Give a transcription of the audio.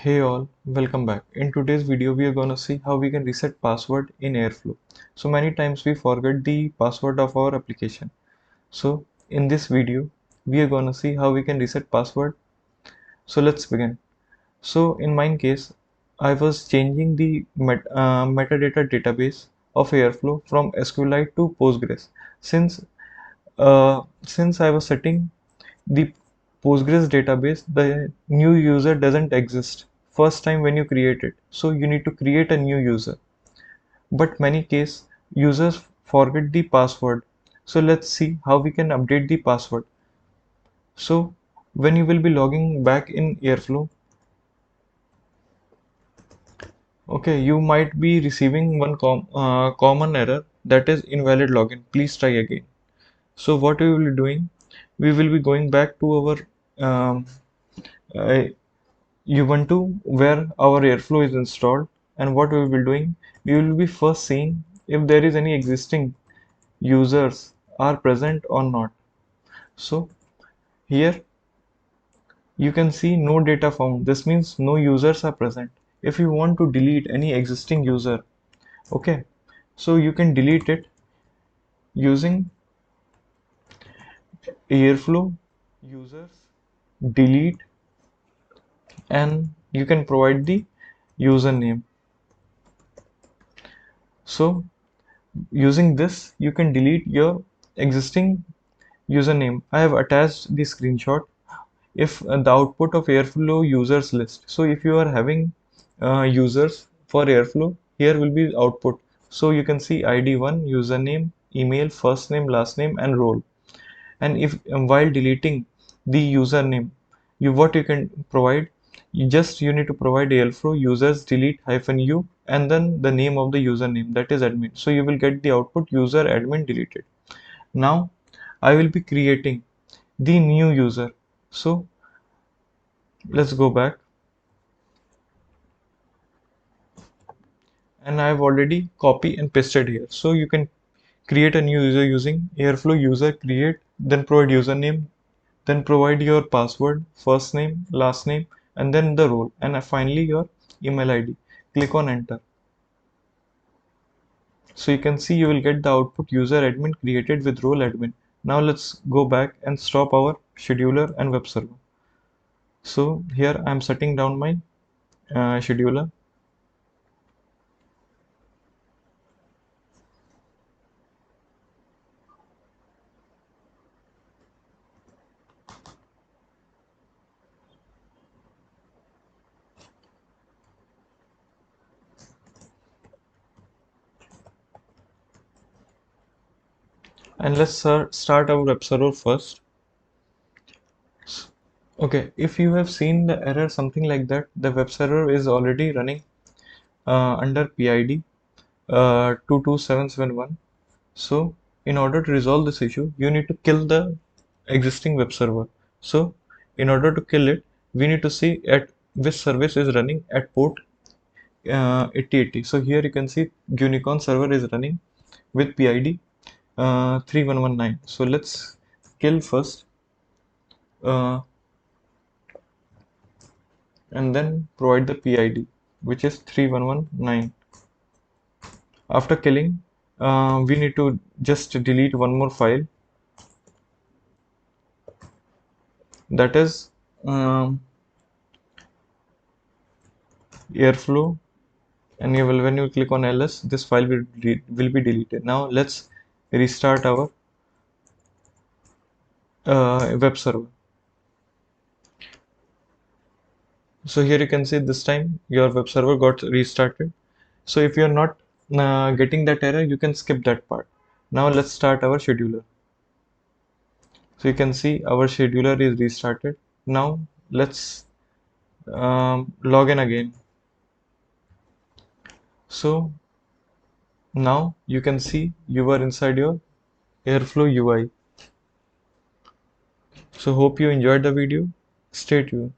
Hey all, welcome back. In today's video, we are gonna see how we can reset password in Airflow. So many times we forget the password of our application. So in this video, we are gonna see how we can reset password. So let's begin. So in my case, I was changing the metadata database of Airflow from SQLite to Postgres. Since I was setting the Postgres database, the new user doesn't exist first time when you create it. So you need to create a new user. But many case users forget the password. So let's see how we can update the password. So when you will be logging back in Airflow, okay, you might be receiving one common error, that is invalid login. Please try again. So what we will be doing, we will be going back to our um, uh, Ubuntu where our Airflow is installed, and what we will be doing, we will be first seeing if there is any existing users are present or not. So here you can see no data found. This means no users are present. If you want to delete any existing user, okay, so you can delete it using Airflow users delete, and you can provide the username. So using this, you can delete your existing username. I have attached the screenshot. If the output of Airflow users list. So if you are having users for Airflow, here will be output. So you can see ID1, username, email, first name, last name, and role. And if while deleting the username, what you can provide, you need to provide Airflow users delete -u and then the name of the username, that is admin. So you will get the output user admin deleted. Now I will be creating the new user. So let's go back, and I've already copy and pasted here. So you can create a new user using Airflow user create, then provide username, then provide your password, first name, last name, and then the role, and finally your email ID. Click on enter. So you can see you will get the output user admin created with role admin. Now let's go back and stop our scheduler and web server. So here I'm setting down my scheduler. And let's start our web server first. Okay, if you have seen the error something like that, the web server is already running under PID 22771. So in order to resolve this issue, you need to kill the existing web server. So in order to kill it, we need to see at which service is running at port 8080. So here you can see Unicorn server is running with PID 3119. So let's kill first uh, and then provide the PID, which is 3119. After killing, we need to just delete one more file, that is Airflow, and when you click on ls, this file will be deleted. Now let's restart our web server. So here you can see this time your web server got restarted. So if you're not getting that error, you can skip that part. Now let's start our scheduler. So you can see our scheduler is restarted. Now let's log in again. So now you can see you are inside your Airflow UI. So hope you enjoyed the video. Stay tuned.